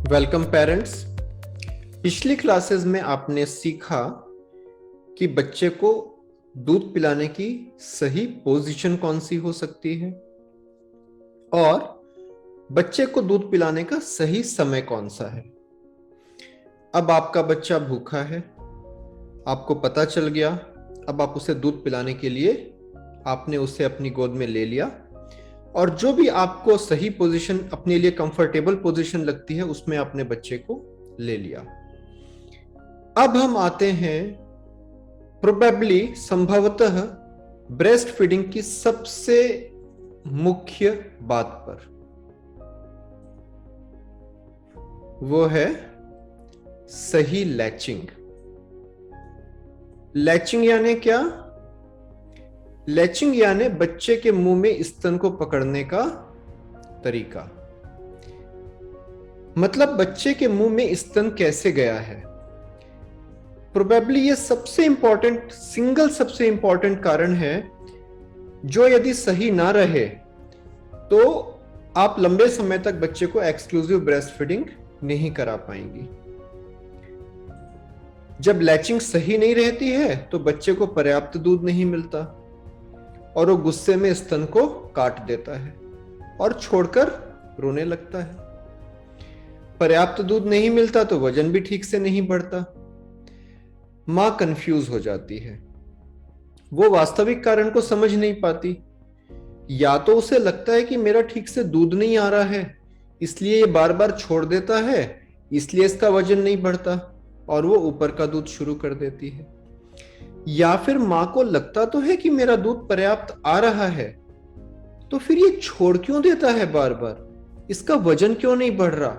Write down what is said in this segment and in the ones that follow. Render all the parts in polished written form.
Welcome parents. पिछली classes में आपने सीखा कि बच्चे को दूध पिलाने की सही पोजीशन कौन सी हो सकती है और बच्चे को दूध पिलाने का सही समय कौन सा है। अब आपका बच्चा भूखा है, आपको पता चल गया। अब आप उसे दूध पिलाने के लिए आपने उसे अपनी गोद में ले लिया और जो भी आपको सही पोजीशन, अपने लिए कंफर्टेबल पोजीशन लगती है, उसमें आपने बच्चे को ले लिया। अब हम आते हैं प्रोबेबली, संभवतः ब्रेस्ट फीडिंग की सबसे मुख्य बात पर। वो है सही लैचिंग। लैचिंग यानी क्या? लैचिंग यानी बच्चे के मुंह में स्तन को पकड़ने का तरीका। मतलब बच्चे के मुंह में स्तन कैसे गया है। प्रोबेबली ये सबसे इंपॉर्टेंट, सबसे इंपॉर्टेंट कारण है जो यदि सही ना रहे तो आप लंबे समय तक बच्चे को एक्सक्लूसिव ब्रेस्ट फीडिंग नहीं करा पाएंगी। जब लैचिंग सही नहीं रहती है तो बच्चे को पर्याप्त दूध नहीं मिलता और वो गुस्से में स्तन को काट देता है और छोड़कर रोने लगता है। पर्याप्त दूध नहीं मिलता तो वजन भी ठीक से नहीं बढ़ता। मां कंफ्यूज हो जाती है, वो वास्तविक कारण को समझ नहीं पाती। या तो उसे लगता है कि मेरा ठीक से दूध नहीं आ रहा है, इसलिए ये बार बार छोड़ देता है, इसलिए इसका वजन नहीं बढ़ता और वो ऊपर का दूध शुरू कर देती है। या फिर मां को लगता तो है कि मेरा दूध पर्याप्त आ रहा है, तो फिर ये छोड़ क्यों देता है बार बार, इसका वजन क्यों नहीं बढ़ रहा,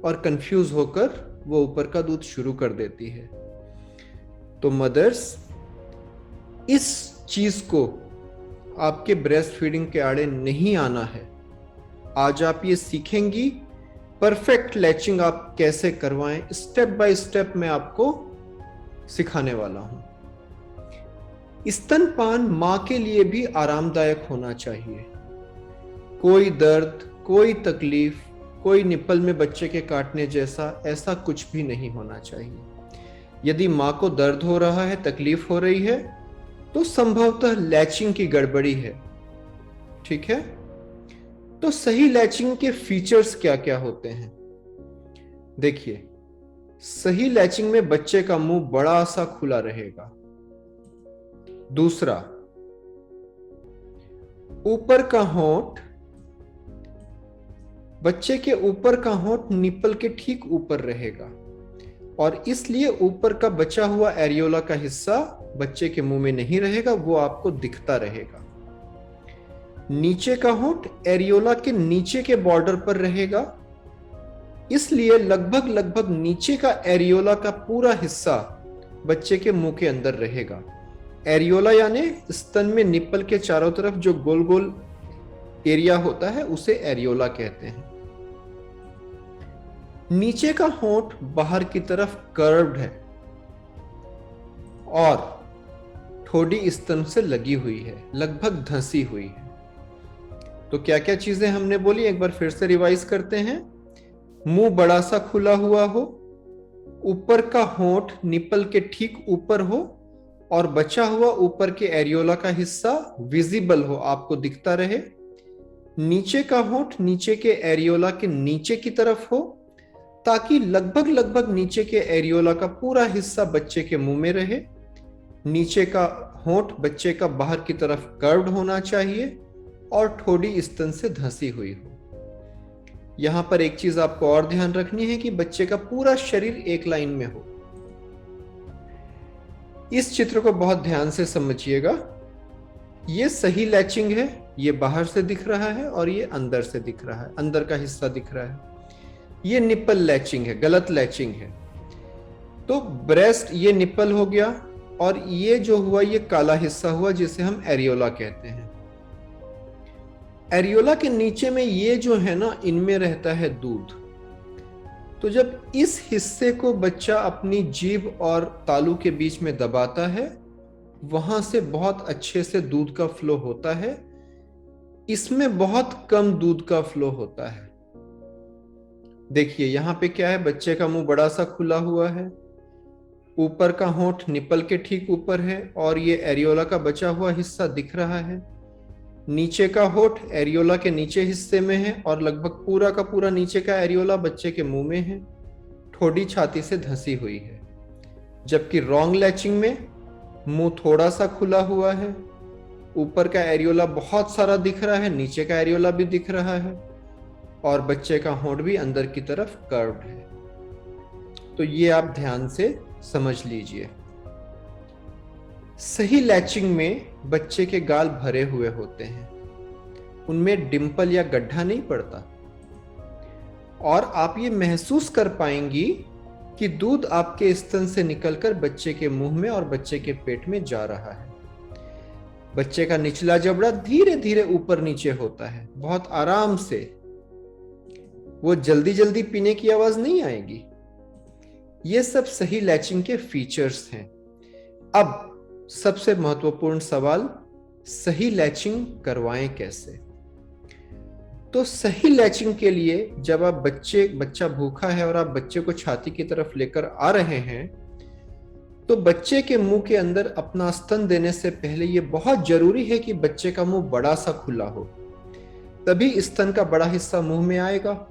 और कंफ्यूज होकर वो ऊपर का दूध शुरू कर देती है। तो मदर्स, इस चीज को आपके ब्रेस्ट फीडिंग के आड़े नहीं आना है। आज आप ये सीखेंगी परफेक्ट लैचिंग आप कैसे करवाएं। स्टेप बाय स्टेप मैं आपको सिखाने वाला हूं। स्तनपान मां के लिए भी आरामदायक होना चाहिए। कोई दर्द, कोई तकलीफ, कोई निप्पल में बच्चे के काटने जैसा ऐसा कुछ भी नहीं होना चाहिए। यदि मां को दर्द हो रहा है, तकलीफ हो रही है, तो संभवतः लैचिंग की गड़बड़ी है। ठीक है, तो सही लैचिंग के फीचर्स क्या क्या होते हैं? देखिए, सही लैचिंग में बच्चे का मुंह बड़ा सा खुला रहेगा। दूसरा, ऊपर का होंठ, बच्चे के ऊपर का होंठ निप्पल के ठीक ऊपर रहेगा और इसलिए ऊपर का बचा हुआ एरियोला का हिस्सा बच्चे के मुंह में नहीं रहेगा, वो आपको दिखता रहेगा। नीचे का होंठ एरियोला के नीचे के बॉर्डर पर रहेगा, इसलिए लगभग लगभग नीचे का एरियोला का पूरा हिस्सा बच्चे के मुंह के अंदर रहेगा। एरियोला यानी स्तन में निप्पल के चारों तरफ जो गोल गोल एरिया होता है उसे एरियोला कहते हैं। नीचे का होंठ बाहर की तरफ कर्व्ड है और ठोड़ी स्तन से लगी हुई है, लगभग धंसी हुई है। तो क्या क्या चीजें हमने बोली, एक बार फिर से रिवाइज करते हैं। मुंह बड़ा सा खुला हुआ हो, ऊपर का होंठ निप्पल के ठीक ऊपर हो और बचा हुआ ऊपर के एरियोला का हिस्सा विजिबल हो, आपको दिखता रहे। नीचे का होंठ नीचे के एरियोला के नीचे की तरफ हो ताकि लगभग लगभग नीचे के एरियोला का पूरा हिस्सा बच्चे के मुंह में रहे। नीचे का होंठ बच्चे का बाहर की तरफ कर्व्ड होना चाहिए और ठोड़ी स्तन से धंसी हुई हो। यहां पर एक चीज आपको और ध्यान रखनी है कि बच्चे का पूरा शरीर एक लाइन में हो। इस चित्र को बहुत ध्यान से समझिएगा। ये सही लैचिंग है, ये बाहर से दिख रहा है और ये अंदर से दिख रहा है, अंदर का हिस्सा दिख रहा है। ये निप्पल लैचिंग है, गलत लैचिंग है। तो ब्रेस्ट ये निप्पल हो गया और ये जो हुआ ये काला हिस्सा हुआ जिसे हम एरियोला कहते हैं। एरियोला के नीचे में ये जो है ना, इनमें रहता है दूध। तो जब इस हिस्से को बच्चा अपनी जीभ और तालू के बीच में दबाता है, वहां से बहुत अच्छे से दूध का फ्लो होता है। इसमें बहुत कम दूध का फ्लो होता है। देखिए यहाँ पे क्या है, बच्चे का मुंह बड़ा सा खुला हुआ है, ऊपर का होंठ निप्पल के ठीक ऊपर है और ये एरियोला का बचा हुआ हिस्सा दिख रहा है। नीचे का होंठ एरियोला के नीचे हिस्से में है और लगभग पूरा का पूरा नीचे का एरियोला बच्चे के मुंह में है। ठोड़ी छाती से धंसी हुई है। जबकि रॉन्ग लैचिंग में मुंह थोड़ा सा खुला हुआ है, ऊपर का एरियोला बहुत सारा दिख रहा है, नीचे का एरियोला भी दिख रहा है और बच्चे का होंठ भी अंदर की तरफ कर्व्ड है। तो ये आप ध्यान से समझ लीजिए। सही लैचिंग में बच्चे के गाल भरे हुए होते हैं, उनमें डिंपल या गड्ढा नहीं पड़ता और आप ये महसूस कर पाएंगी कि दूध आपके स्तन से निकलकर बच्चे के मुंह में और बच्चे के पेट में जा रहा है। बच्चे का निचला जबड़ा धीरे धीरे ऊपर नीचे होता है, बहुत आराम से। वो जल्दी जल्दी पीने की आवाज नहीं आएगी। ये सब सही लैचिंग के फीचर्स हैं। अब सबसे महत्वपूर्ण सवाल, सही लैचिंग करवाएं कैसे? तो सही लैचिंग के लिए जब आप बच्चा भूखा है और आप बच्चे को छाती की तरफ लेकर आ रहे हैं, तो बच्चे के मुंह के अंदर अपना स्तन देने से पहले यह बहुत जरूरी है कि बच्चे का मुंह बड़ा सा खुला हो, तभी स्तन का बड़ा हिस्सा मुंह में आएगा,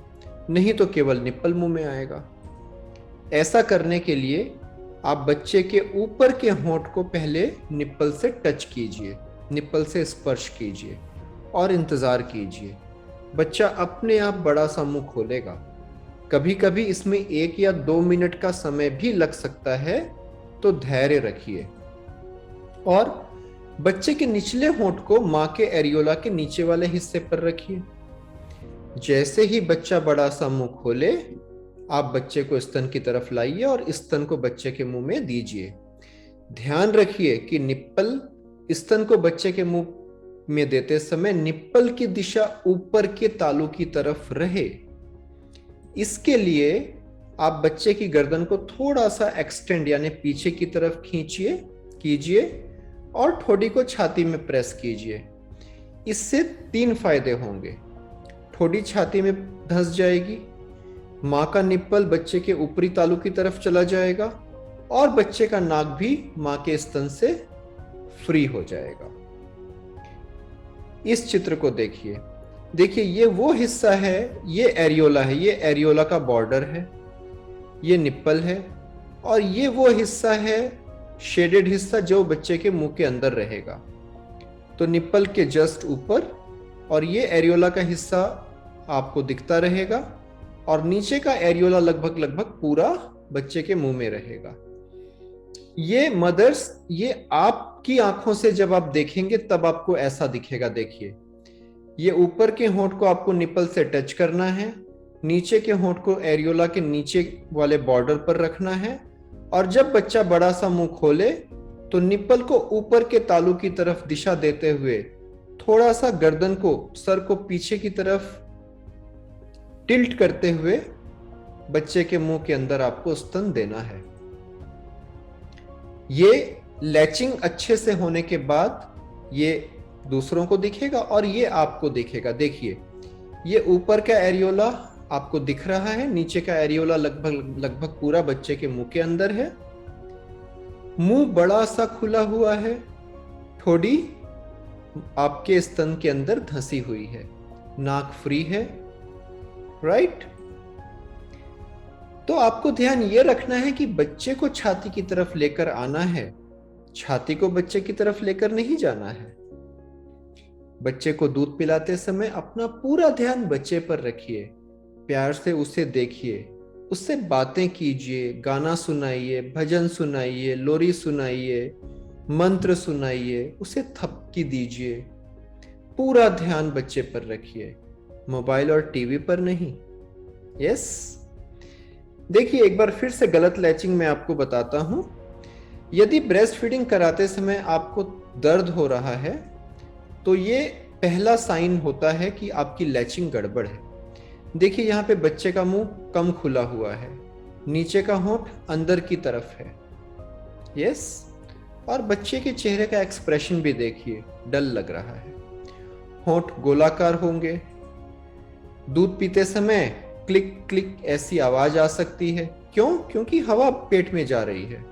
नहीं तो केवल निप्पल मुंह में आएगा। ऐसा करने के लिए आप बच्चे के ऊपर के होंठ को पहले निप्पल से टच कीजिए, निप्पल से स्पर्श कीजिए और इंतजार कीजिए। बच्चा अपने आप बड़ा सा मुंह खोलेगा। कभी कभी इसमें 1 या 2 मिनट का समय भी लग सकता है, तो धैर्य रखिए। और बच्चे के निचले होंठ को मां के एरियोला के नीचे वाले हिस्से पर रखिए। जैसे ही बच्चा बड़ा सा मुंह खोले, आप बच्चे को स्तन की तरफ लाइए और स्तन को बच्चे के मुंह में दीजिए। ध्यान रखिए कि निप्पल स्तन को बच्चे के मुंह में देते समय निप्पल की दिशा ऊपर के तालू की तरफ रहे। इसके लिए आप बच्चे की गर्दन को थोड़ा सा एक्सटेंड यानी पीछे की तरफ कीजिए और ठोड़ी को छाती में प्रेस कीजिए। इससे 3 फायदे होंगे। ठोड़ी छाती में धंस जाएगी, मां का निप्पल बच्चे के ऊपरी तालू की तरफ चला जाएगा और बच्चे का नाक भी मां के स्तन से फ्री हो जाएगा। इस चित्र को देखिए, ये वो हिस्सा है, ये एरियोला है, ये एरियोला का बॉर्डर है, ये निप्पल है और ये वो हिस्सा है, शेडेड हिस्सा, जो बच्चे के मुंह के अंदर रहेगा। तो निप्पल के जस्ट ऊपर और ये एरियोला का हिस्सा आपको दिखता रहेगा और नीचे का एरियोला लगभग पूरा बच्चे के मुंह में रहेगा। ये मदर्स, ये आपकी आंखों से जब आप देखेंगे तब आपको ऐसा दिखेगा। देखिए, ये ऊपर के होंठ को आपको निप्पल से टच करना है, नीचे के होंठ को एरियोला के नीचे वाले बॉर्डर पर रखना है और जब बच्चा बड़ा सा मुंह खोले तो निप्पल को ऊपर के तालू की तरफ दिशा देते हुए थोड़ा सा गर्दन को, सर को पीछे की तरफ टिल्ट करते हुए बच्चे के मुंह के अंदर आपको स्तन देना है। ये लैचिंग अच्छे से होने के बाद ये दूसरों को दिखेगा और ये आपको दिखेगा। देखिए, ये ऊपर का एरियोला आपको दिख रहा है, नीचे का एरियोला लगभग पूरा बच्चे के मुंह के अंदर है। मुंह बड़ा सा खुला हुआ है, ठोड़ी आपके स्तन के अंदर धंसी हुई है, नाक फ्री है, राइट? तो आपको ध्यान यह रखना है कि बच्चे को छाती की तरफ लेकर आना है, छाती को बच्चे की तरफ लेकर नहीं जाना है। बच्चे को दूध पिलाते समय अपना पूरा ध्यान बच्चे पर रखिए, प्यार से उसे देखिए, उससे बातें कीजिए, गाना सुनाइए, भजन सुनाइए, लोरी सुनाइए, मंत्र सुनाइए, उसे थपकी दीजिए। पूरा ध्यान बच्चे पर रखिए, मोबाइल और टीवी पर नहीं। यस। देखिए, एक बार फिर से गलत लैचिंग में आपको बताता हूं। यदि ब्रेस्ट फीडिंग कराते समय आपको दर्द हो रहा है तो ये पहला साइन होता है कि आपकी लैचिंग गड़बड़ है। देखिए, यहाँ पे बच्चे का मुंह कम खुला हुआ है, नीचे का होंठ अंदर की तरफ है। यस। और बच्चे के चेहरे का एक्सप्रेशन भी देखिए, डल लग रहा है। होंठ गोलाकार होंगे। दूध पीते समय क्लिक क्लिक ऐसी आवाज आ सकती है। क्यों? क्योंकि हवा पेट में जा रही है।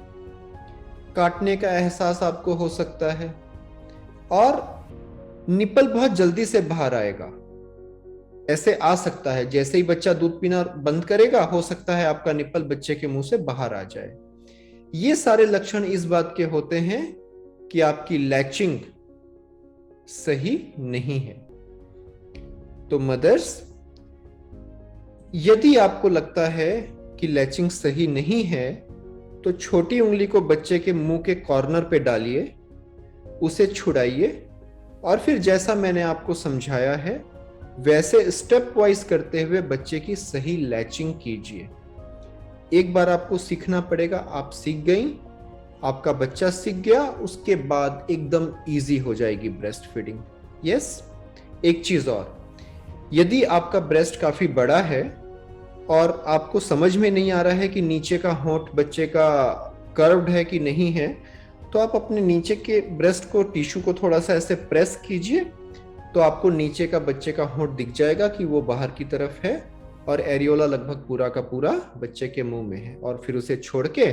काटने का एहसास आपको हो सकता है और निपल बहुत जल्दी से बाहर आएगा। ऐसे आ सकता है जैसे ही बच्चा दूध पीना बंद करेगा, हो सकता है आपका निपल बच्चे के मुंह से बाहर आ जाए। ये सारे लक्षण इस बात के होते हैं कि आपकी लैचिंग सही नहीं है। तो मदर्स, यदि आपको लगता है कि लैचिंग सही नहीं है तो छोटी उंगली को बच्चे के मुंह के कॉर्नर पे डालिए, उसे छुड़ाइए और फिर जैसा मैंने आपको समझाया है वैसे स्टेप वाइज करते हुए बच्चे की सही लैचिंग कीजिए। एक बार आपको सीखना पड़ेगा, आप सीख गई, आपका बच्चा सीख गया, उसके बाद एकदम इजी हो जाएगी ब्रेस्ट फीडिंग। यस, एक चीज और, यदि आपका ब्रेस्ट काफी बड़ा है और आपको समझ में नहीं आ रहा है कि नीचे का होंठ बच्चे का कर्व्ड है कि नहीं है, तो आप अपने नीचे के ब्रेस्ट को, टिश्यू को थोड़ा सा ऐसे प्रेस कीजिए, तो आपको नीचे का बच्चे का होंठ दिख जाएगा कि वो बाहर की तरफ है और एरियोला लगभग पूरा का पूरा बच्चे के मुंह में है। और फिर उसे छोड़ के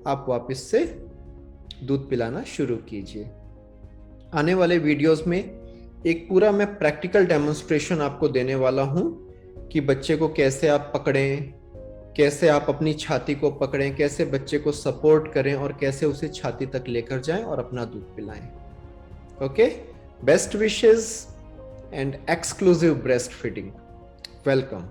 आप वापस से दूध पिलाना शुरू कीजिए। आने वाले वीडियोस में एक पूरा मैं प्रैक्टिकल डेमोन्स्ट्रेशन आपको देने वाला हूं कि बच्चे को कैसे आप पकड़ें, कैसे आप अपनी छाती को पकड़ें, कैसे बच्चे को सपोर्ट करें और कैसे उसे छाती तक लेकर जाएं और अपना दूध पिलाएं। Okay, best wishes and exclusive breastfeeding. Welcome.